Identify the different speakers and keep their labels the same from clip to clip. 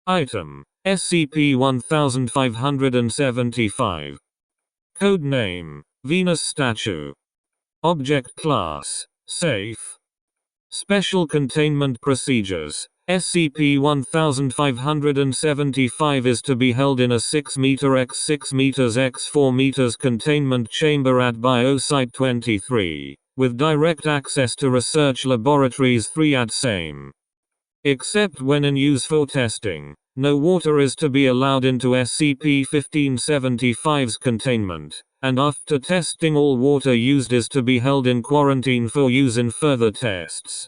Speaker 1: Item: SCP-1575. Code name: Venus Statue. Object Class: Safe. Special Containment Procedures: SCP-1575 is to be held in a 6 m x 6 m x 4 m containment chamber at Biosite 23, with direct access to Research Laboratories 3 at same. Except when in use for testing, no water is to be allowed into SCP-1575's containment, and after testing all water used is to be held in quarantine for use in further tests.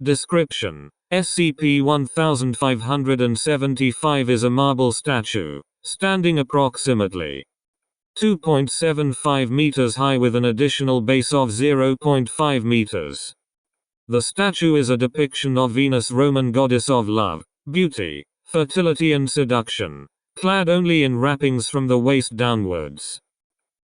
Speaker 1: Description: SCP-1575 is a marble statue, standing approximately 2.75 meters high with an additional base of 0.5 meters. The statue is a depiction of Venus, Roman goddess of love, beauty, fertility and seduction, clad only in wrappings from the waist downwards.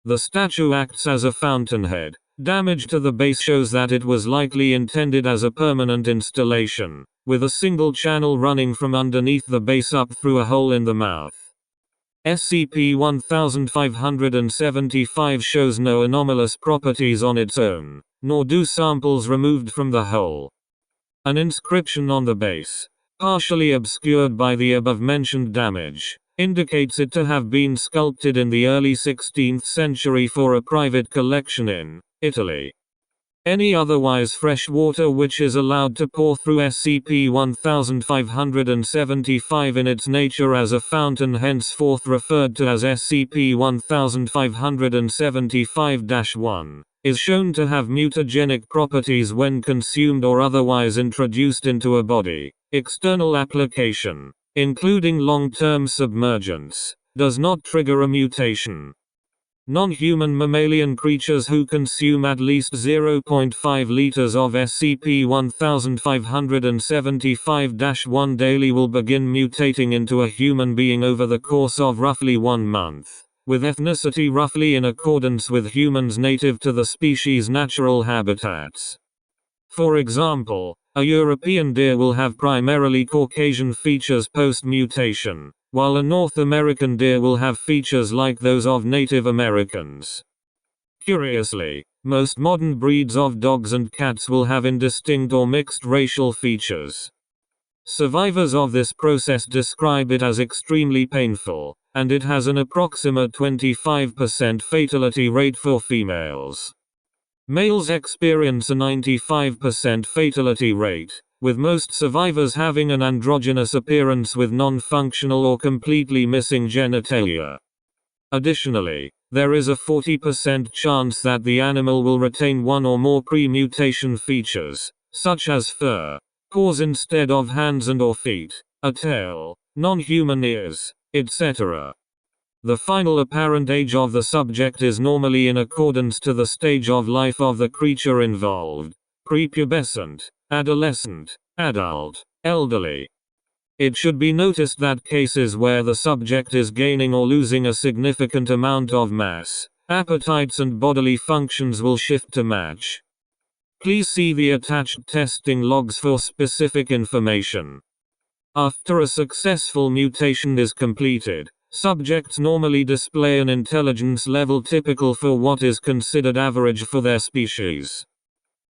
Speaker 1: The statue acts as a fountainhead. Damage to the base shows that it was likely intended as a permanent installation, with a single channel running from underneath the base up through a hole in the mouth. SCP-1575 shows no anomalous properties on its own, nor do samples removed from the hole. An inscription on the base, partially obscured by the above-mentioned damage, indicates it to have been sculpted in the early 16th century for a private collection in Italy. Any otherwise fresh water which is allowed to pour through SCP-1575 in its nature as a fountain, henceforth referred to as SCP-1575-1, is shown to have mutagenic properties when consumed or otherwise introduced into a body. External application, including long-term submergence, does not trigger a mutation. Non-human mammalian creatures who consume at least 0.5 liters of SCP-1575-1 daily will begin mutating into a human being over the course of roughly 1 month, with ethnicity roughly in accordance with humans native to the species' natural habitats. For example, a European deer will have primarily Caucasian features post-mutation, while a North American deer will have features like those of Native Americans. Curiously, most modern breeds of dogs and cats will have indistinct or mixed racial features. Survivors of this process describe it as extremely painful, and it has an approximate 25% fatality rate for females. Males experience a 95% fatality rate, with most survivors having an androgynous appearance with non-functional or completely missing genitalia. Additionally, there is a 40% chance that the animal will retain one or more pre-mutation features, such as fur, paws instead of hands and/or feet, a tail, non-human ears, etc. The final apparent age of the subject is normally in accordance to the stage of life of the creature involved: prepubescent, adolescent, adult, elderly. It should be noticed that cases where the subject is gaining or losing a significant amount of mass, appetites and bodily functions will shift to match. Please see the attached testing logs for specific information. After a successful mutation is completed, subjects normally display an intelligence level typical for what is considered average for their species.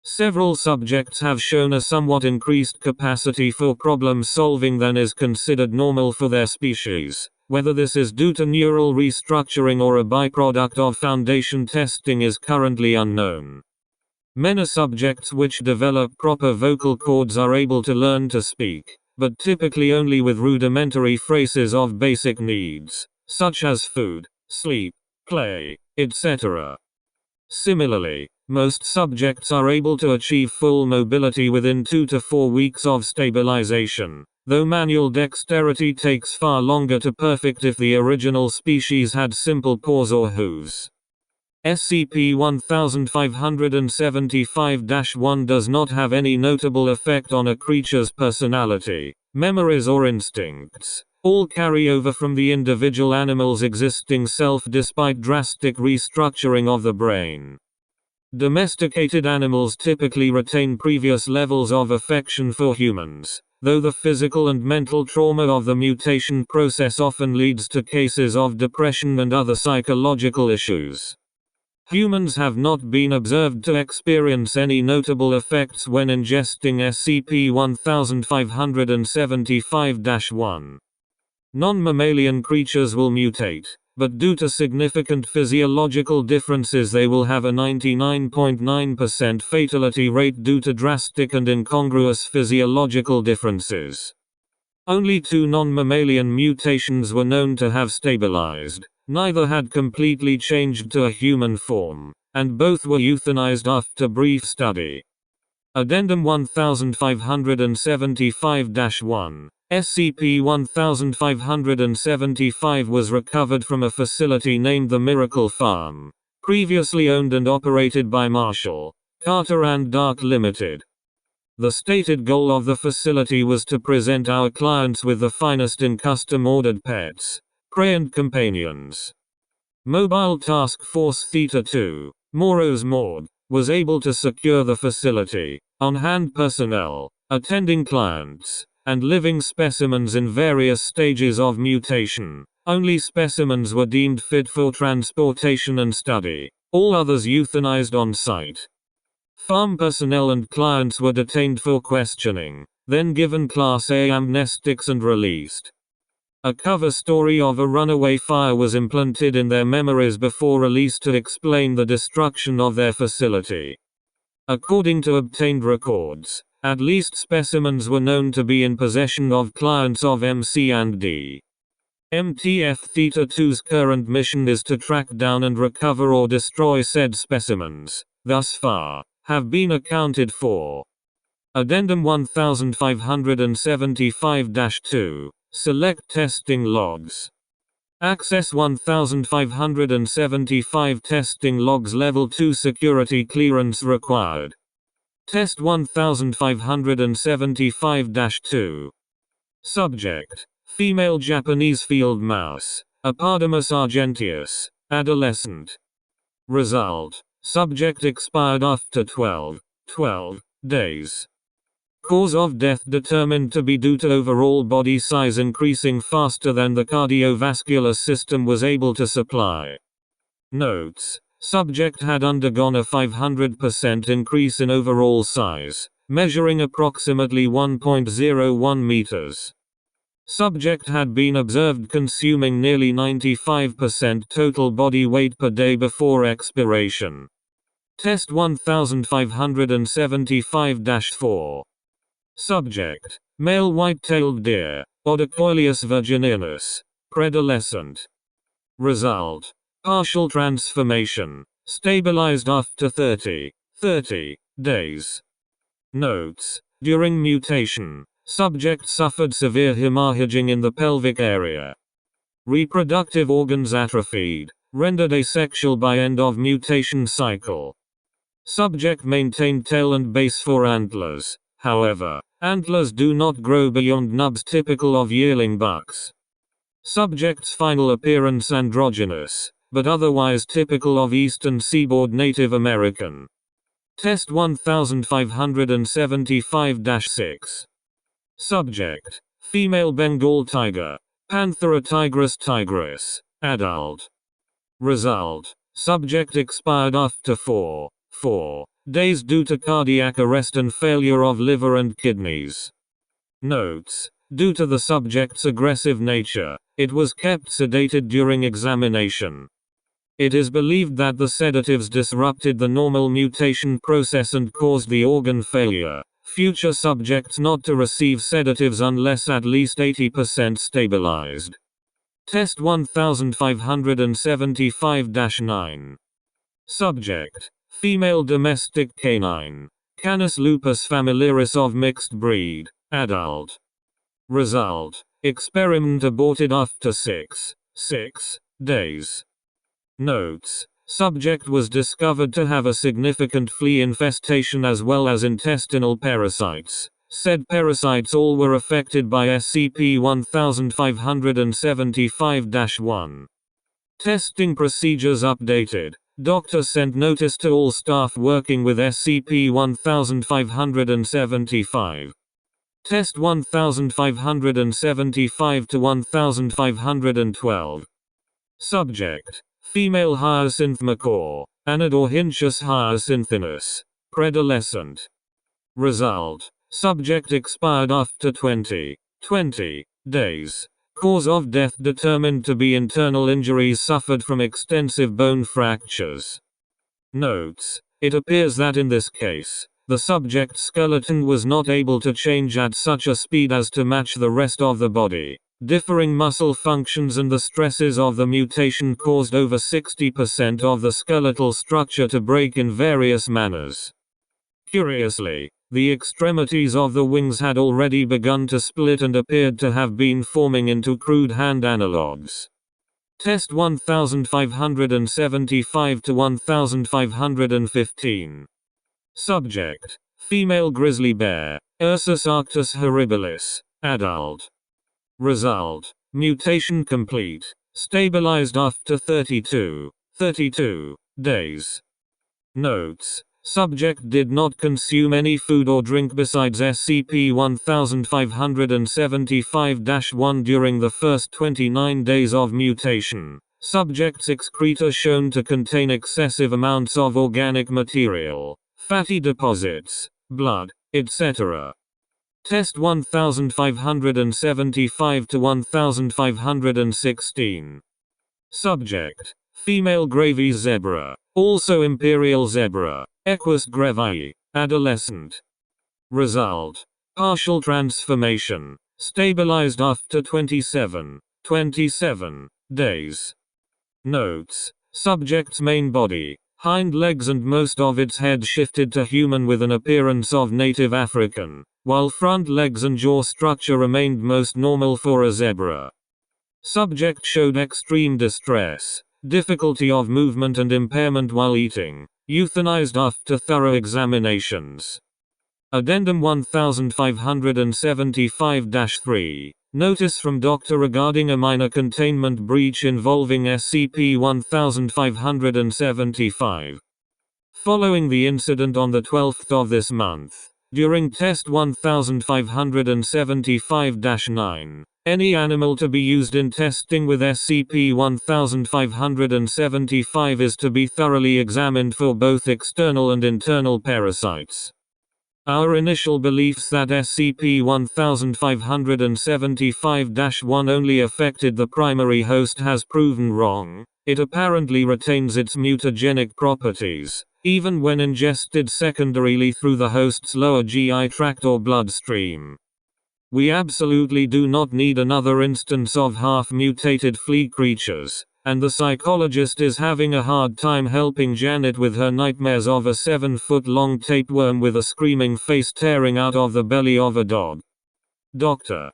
Speaker 1: Several subjects have shown a somewhat increased capacity for problem solving than is considered normal for their species. Whether this is due to neural restructuring or a byproduct of foundation testing is currently unknown. Many subjects which develop proper vocal cords are able to learn to speak, but typically only with rudimentary phrases of basic needs, such as food, sleep, play, etc. Similarly, most subjects are able to achieve full mobility within 2 to 4 weeks of stabilization, though manual dexterity takes far longer to perfect if the original species had simple paws or hooves. SCP-1575-1 does not have any notable effect on a creature's personality, memories or instincts. All carry over from the individual animal's existing self despite drastic restructuring of the brain. Domesticated animals typically retain previous levels of affection for humans, though the physical and mental trauma of the mutation process often leads to cases of depression and other psychological issues. Humans have not been observed to experience any notable effects when ingesting SCP-1575-1. Non-mammalian creatures will mutate, but due to significant physiological differences they will have a 99.9% fatality rate due to drastic and incongruous physiological differences. Only 2 non-mammalian mutations were known to have stabilized. Neither had completely changed to a human form, and both were euthanized after brief study. Addendum 1575-1 SCP-1575 was recovered from a facility named the Miracle Farm, previously owned and operated by Marshall, Carter and Dark Limited. The stated goal of the facility was to present our clients with the finest in custom-ordered pets, prey and companions. Mobile Task Force Theta-2, Moros Mord, was able to secure the facility, on-hand personnel, attending clients, and living specimens in various stages of mutation. Only specimens were deemed fit for transportation and study, all others euthanized on site. Farm personnel and clients were detained for questioning, then given Class A amnestics and released. A cover story of a runaway fire was implanted in their memories before release to explain the destruction of their facility. According to obtained records, at least specimens were known to be in possession of clients of MC and D. MTF Theta-2's current mission is to track down and recover or destroy said specimens. Thus far, have been accounted for. Addendum 1575-2. Select testing logs. Access 1575 testing logs Level 2 security clearance required. Test 1575-2. Subject: female Japanese field mouse, Apodamus argenteus, adolescent. Result: subject expired after 12 days. Cause of death determined to be due to overall body size increasing faster than the cardiovascular system was able to supply. Notes: subject had undergone a 500% increase in overall size, measuring approximately 1.01 meters. Subject had been observed consuming nearly 95% total body weight per day before expiration. Test 1575-4. Subject: male white-tailed deer, Odocoileus virgininus, predolescent. Result: partial transformation, stabilized after 30 days. Notes: during mutation, subject suffered severe hemorrhaging in the pelvic area. Reproductive organs atrophied, rendered asexual by end of mutation cycle. Subject maintained tail and base for antlers. However, antlers do not grow beyond nubs typical of yearling bucks. Subject's final appearance androgynous, but otherwise typical of Eastern Seaboard Native American. Test 1575-6. Subject: female Bengal tiger, Panthera tigris, adult. Result: subject expired after 4 days due to cardiac arrest and failure of liver and kidneys. Notes: due to the subject's aggressive nature, it was kept sedated during examination. It is believed that the sedatives disrupted the normal mutation process and caused the organ failure. Future subjects not to receive sedatives unless at least 80% stabilized. Test 1575-9. Subject: female domestic canine, Canis lupus familiaris of mixed breed, adult. Result: experiment aborted after 6 days. Notes: subject was discovered to have a significant flea infestation as well as intestinal parasites. Said parasites all were affected by SCP-1575-1. Testing procedures updated. Doctor sent notice to all staff working with SCP-1575. Test 1575 to 1512. Subject: female hyacinth macaw, Anodorhynchus hyacinthinus, predalescent. Result: subject expired after 20 days. Cause of death determined to be internal injuries suffered from extensive bone fractures. Notes: it appears that in this case, the subject's skeleton was not able to change at such a speed as to match the rest of the body. Differing muscle functions and the stresses of the mutation caused over 60% of the skeletal structure to break in various manners. Curiously, the extremities of the wings had already begun to split and appeared to have been forming into crude hand analogues. Test 1575 to 1515. Subject: female grizzly bear, Ursus arctos horribilis, adult. Result: mutation complete. Stabilized after 32 days. Notes: subject did not consume any food or drink besides SCP-1575-1 during the first 29 days of mutation. Subject's excreta shown to contain excessive amounts of organic material, fatty deposits, blood, etc. Test 1575 to 1516. Subject: female gravy zebra, also imperial zebra, Equus grevae, adolescent. Result: partial transformation, stabilized after 27 days. Notes: subject's main body, hind legs and most of its head shifted to human with an appearance of native African, while front legs and jaw structure remained most normal for a zebra. Subject showed extreme distress, difficulty of movement and impairment while eating, euthanized after thorough examinations. Addendum 1575-3. Notice from doctor regarding a minor containment breach involving SCP-1575. Following the incident on the 12th of this month, during test 1575-9, any animal to be used in testing with SCP-1575 is to be thoroughly examined for both external and internal parasites. Our initial beliefs that SCP-1575-1 only affected the primary host has proven wrong. It apparently retains its mutagenic properties, even when ingested secondarily through the host's lower GI tract or bloodstream. We absolutely do not need another instance of half-mutated flea creatures, and the psychologist is having a hard time helping Janet with her nightmares of a 7-foot-long tapeworm with a screaming face tearing out of the belly of a dog. Dr.